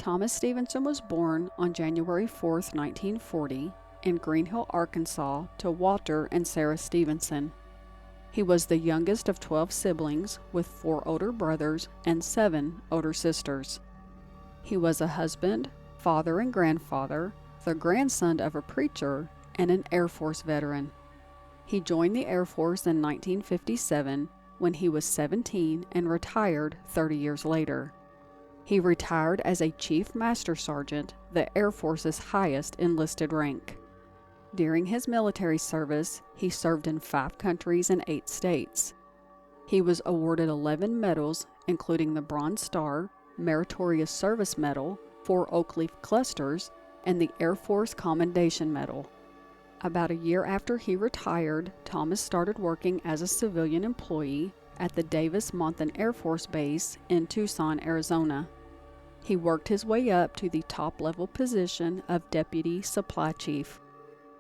Thomas Stephenson was born on January 4, 1940, in Green Hill, Arkansas, to Walter and Sarah Stephenson. He was the youngest of 12 siblings, with 4 older brothers and 7 older sisters. He was a husband, father and grandfather, the grandson of a preacher, and an Air Force veteran. He joined the Air Force in 1957 when he was 17 and retired 30 years later. He retired as a Chief Master Sergeant, the Air Force's highest enlisted rank. During his military service, he served in 5 countries and 8 states. He was awarded 11 medals, including the Bronze Star, Meritorious Service Medal, 4 Oak Leaf Clusters, and the Air Force Commendation Medal. About a year after he retired, Thomas started working as a civilian employee at the Davis-Monthan Air Force Base in Tucson, Arizona. He worked his way up to the top-level position of Deputy Supply Chief.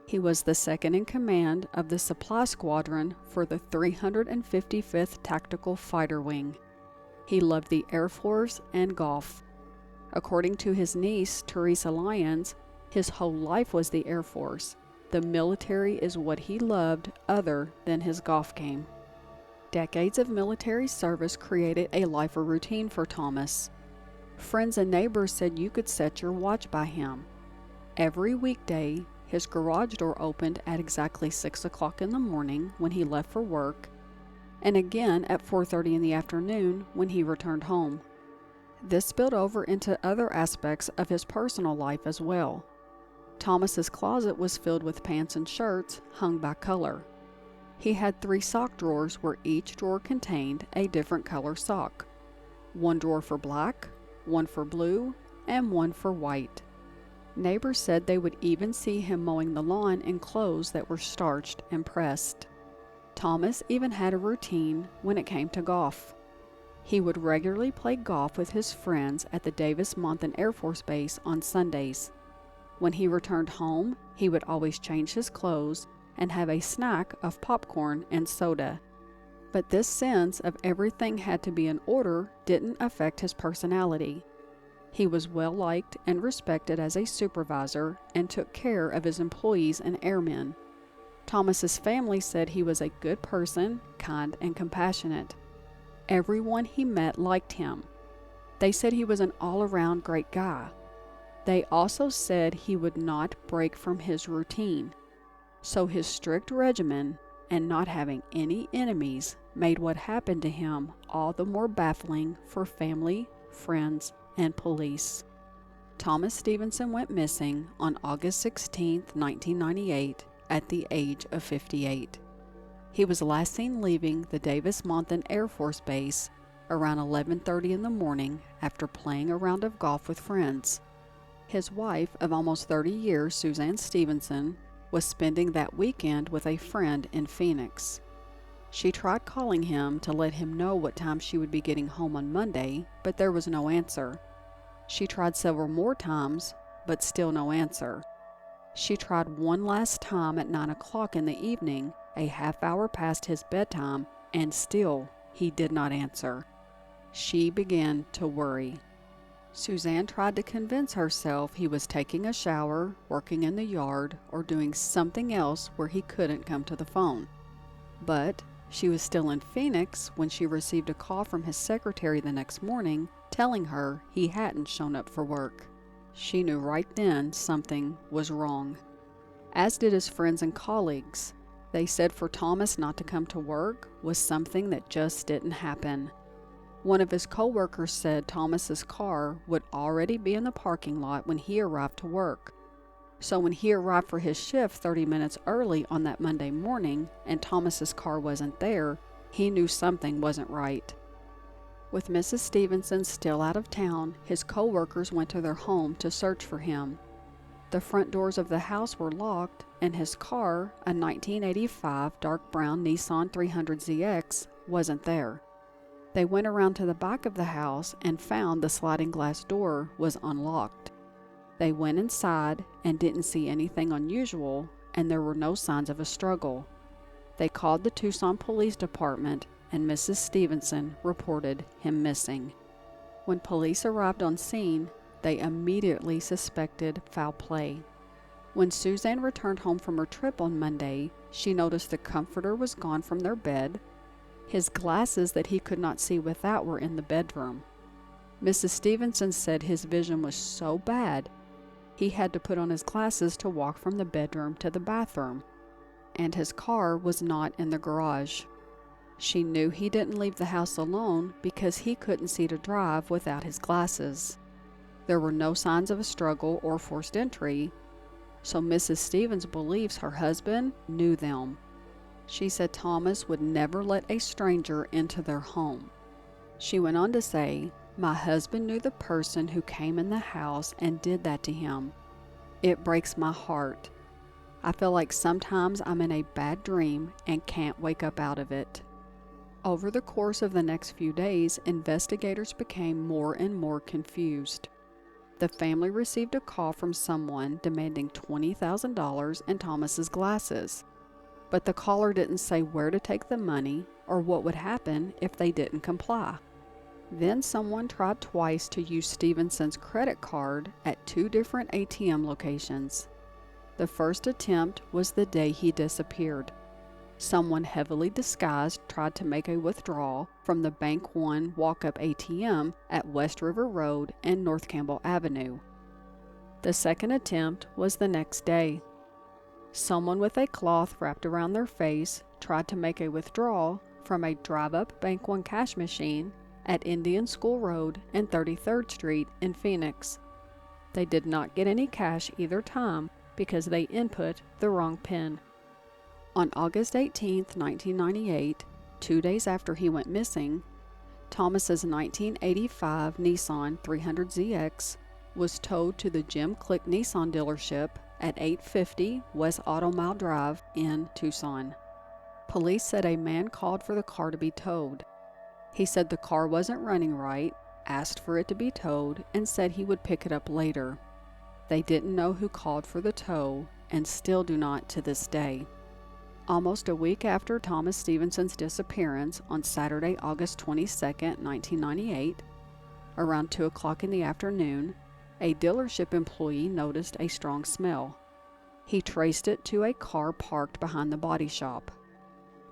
He was the second in command of the supply squadron for the 355th Tactical Fighter Wing. He loved the Air Force and golf. According to his niece, Teresa Lyons, his whole life was the Air Force. The military is what he loved other than his golf game. Decades of military service created a life of routine for Thomas. Friends and neighbors said you could set your watch by him. Every weekday, his garage door opened at exactly 6 o'clock in the morning when he left for work, and again at 4:30 in the afternoon when he returned home. This spilled over into other aspects of his personal life as well. Thomas's closet was filled with pants and shirts hung by color. He had 3 sock drawers where each drawer contained a different color sock. 1 drawer for black, 1 for blue, and 1 for white. Neighbors said they would even see him mowing the lawn in clothes that were starched and pressed. Thomas even had a routine when it came to golf. He would regularly play golf with his friends at the Davis-Monthan Air Force Base on Sundays. When he returned home, he would always change his clothes and have a snack of popcorn and soda. But this sense of everything had to be in order didn't affect his personality. He was well liked and respected as a supervisor and took care of his employees and airmen. Thomas's family said he was a good person, kind and compassionate. Everyone he met liked him. They said he was an all-around great guy. They also said he would not break from his routine. So his strict regimen and not having any enemies made what happened to him all the more baffling for family, friends, and police. Thomas Stephenson went missing on August 16, 1998, at the age of 58. He was last seen leaving the Davis-Monthan Air Force Base around 11:30 in the morning after playing a round of golf with friends. His wife of almost 30 years, Suzanne Stephenson, was spending that weekend with a friend in Phoenix. She tried calling him to let him know what time she would be getting home on Monday, but there was no answer. She tried several more times, but still no answer. She tried one last time at 9 o'clock in the evening, a half hour past his bedtime, and still he did not answer. She began to worry. Suzanne tried to convince herself he was taking a shower, working in the yard, or doing something else where he couldn't come to the phone. But she was still in Phoenix when she received a call from his secretary the next morning telling her he hadn't shown up for work. She knew right then something was wrong. As did his friends and colleagues. They said for Thomas not to come to work was something that just didn't happen. One of his co-workers said Thomas's car would already be in the parking lot when he arrived to work. So when he arrived for his shift 30 minutes early on that Monday morning and Thomas's car wasn't there, he knew something wasn't right. With Mrs. Stephenson still out of town, his co-workers went to their home to search for him. The front doors of the house were locked, and his car, a 1985 dark brown Nissan 300ZX, wasn't there. They went around to the back of the house and found the sliding glass door was unlocked. They went inside and didn't see anything unusual, and there were no signs of a struggle. They called the Tucson Police Department, and Mrs. Stephenson reported him missing. When police arrived on scene, they immediately suspected foul play. When Suzanne returned home from her trip on Monday, she noticed the comforter was gone from their bed. His glasses that he could not see without were in the bedroom. Mrs. Stephenson said his vision was so bad, he had to put on his glasses to walk from the bedroom to the bathroom, and his car was not in the garage. She knew he didn't leave the house alone because he couldn't see to drive without his glasses. There were no signs of a struggle or forced entry, so Mrs. Stevens believes her husband knew them. She said Thomas would never let a stranger into their home. She went on to say, "My husband knew the person who came in the house and did that to him. It breaks my heart. I feel like sometimes I'm in a bad dream and can't wake up out of it." Over the course of the next few days, investigators became more and more confused. The family received a call from someone demanding $20,000 and Thomas's glasses, but the caller didn't say where to take the money or what would happen if they didn't comply. Then someone tried twice to use Stevenson's credit card at 2 different ATM locations. The first attempt was the day he disappeared. Someone heavily disguised tried to make a withdrawal from the Bank One walk-up ATM at West River Road and North Campbell Avenue. The second attempt was the next day. Someone with a cloth wrapped around their face tried to make a withdrawal from a drive-up Bank One cash machine at Indian School Road and 33rd Street in Phoenix. They did not get any cash either time because they input the wrong PIN. On August 18, 1998, 2 days after he went missing, Thomas's 1985 Nissan 300ZX was towed to the Jim Click Nissan dealership at 850 West Auto Mile Drive in Tucson. Police said a man called for the car to be towed. He said the car wasn't running right, asked for it to be towed, and said he would pick it up later. They didn't know who called for the tow and still do not to this day. Almost a week after Thomas Stevenson's disappearance on Saturday, August 22, 1998, around 2 o'clock in the afternoon, a dealership employee noticed a strong smell. He traced it to a car parked behind the body shop.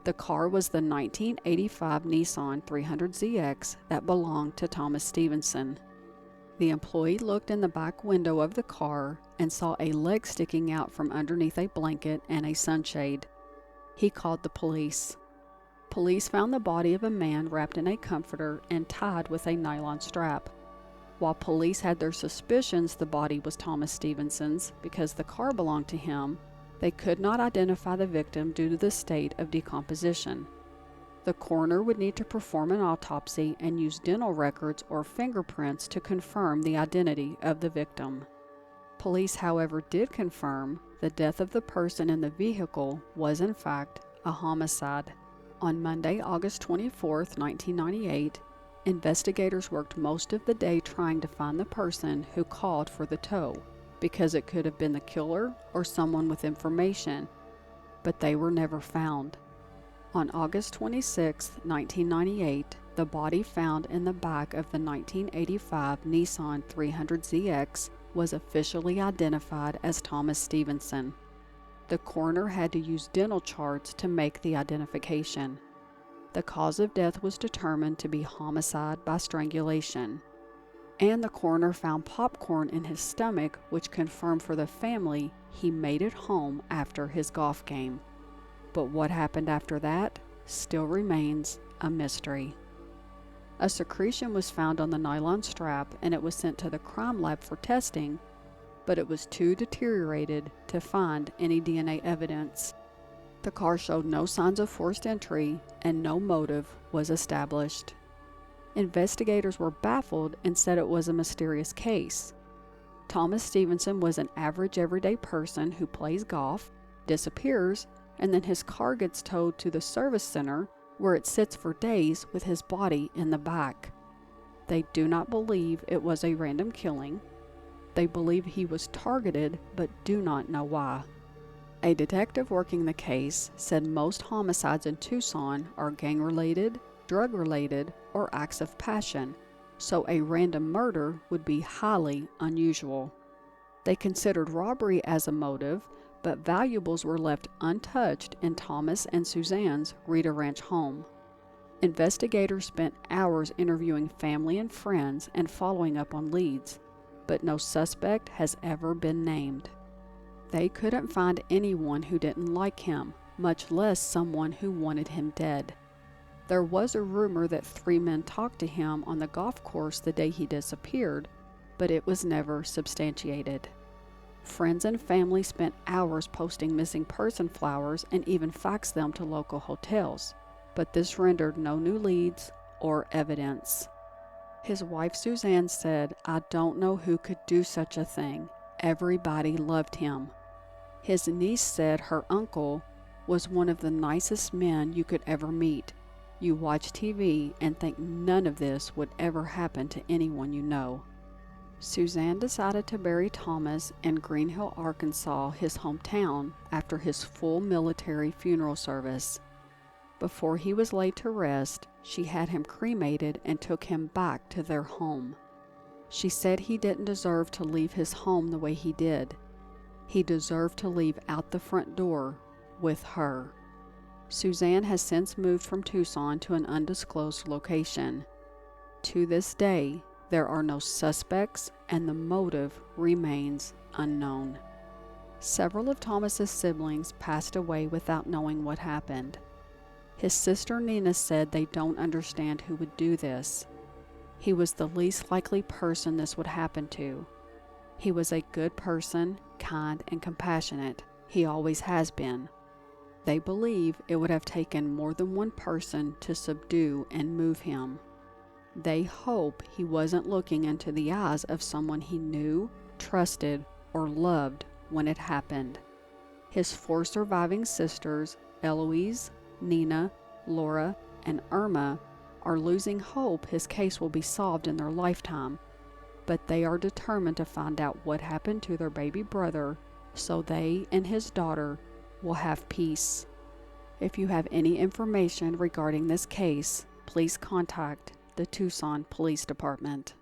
The car was the 1985 Nissan 300ZX that belonged to Thomas Stephenson. The employee looked in the back window of the car and saw a leg sticking out from underneath a blanket and a sunshade. He called the police. Police found the body of a man wrapped in a comforter and tied with a nylon strap. While police had their suspicions the body was Thomas Stevenson's because the car belonged to him, they could not identify the victim due to the state of decomposition. The coroner would need to perform an autopsy and use dental records or fingerprints to confirm the identity of the victim. Police, however, did confirm the death of the person in the vehicle was in fact a homicide. On Monday, August 24, 1998, investigators worked most of the day trying to find the person who called for the tow, because it could have been the killer or someone with information, but they were never found. On August 26, 1998, the body found in the back of the 1985 Nissan 300ZX was officially identified as Thomas Stephenson. The coroner had to use dental charts to make the identification. The cause of death was determined to be homicide by strangulation. And the coroner found popcorn in his stomach, which confirmed for the family he made it home after his golf game. But what happened after that still remains a mystery. A secretion was found on the nylon strap and it was sent to the crime lab for testing, but it was too deteriorated to find any DNA evidence. The car showed no signs of forced entry and no motive was established. Investigators were baffled and said it was a mysterious case. Thomas Stephenson was an average everyday person who plays golf, disappears, and then his car gets towed to the service center where it sits for days with his body in the back. They do not believe it was a random killing. They believe he was targeted but do not know why. A detective working the case said most homicides in Tucson are gang-related, drug-related, or acts of passion, so a random murder would be highly unusual. They considered robbery as a motive, but valuables were left untouched in Thomas and Suzanne's Rita Ranch home. Investigators spent hours interviewing family and friends and following up on leads, but no suspect has ever been named. They couldn't find anyone who didn't like him, much less someone who wanted him dead. There was a rumor that 3 men talked to him on the golf course the day he disappeared, but it was never substantiated. Friends and family spent hours posting missing person flowers and even faxed them to local hotels, but this rendered no new leads or evidence. His wife Suzanne said, "I don't know who could do such a thing. Everybody loved him." His niece said her uncle was one of the nicest men you could ever meet. You watch TV and think none of this would ever happen to anyone you know. Suzanne decided to bury Thomas in Green Hill, Arkansas, his hometown, after his full military funeral service. Before he was laid to rest, she had him cremated and took him back to their home. She said he didn't deserve to leave his home the way he did. He deserved to leave out the front door with her. Suzanne has since moved from Tucson to an undisclosed location. To this day, there are no suspects and the motive remains unknown. Several of Thomas's siblings passed away without knowing what happened. His sister Nina said they don't understand who would do this. He was the least likely person this would happen to. He was a good person, kind and compassionate. He always has been. They believe it would have taken more than one person to subdue and move him. They hope he wasn't looking into the eyes of someone he knew, trusted, or loved when it happened. His 4 surviving sisters, Eloise, Nina, Laura, and Irma, are losing hope his case will be solved in their lifetime, but they are determined to find out what happened to their baby brother so they and his daughter will have peace. If you have any information regarding this case, please contact the Tucson Police Department.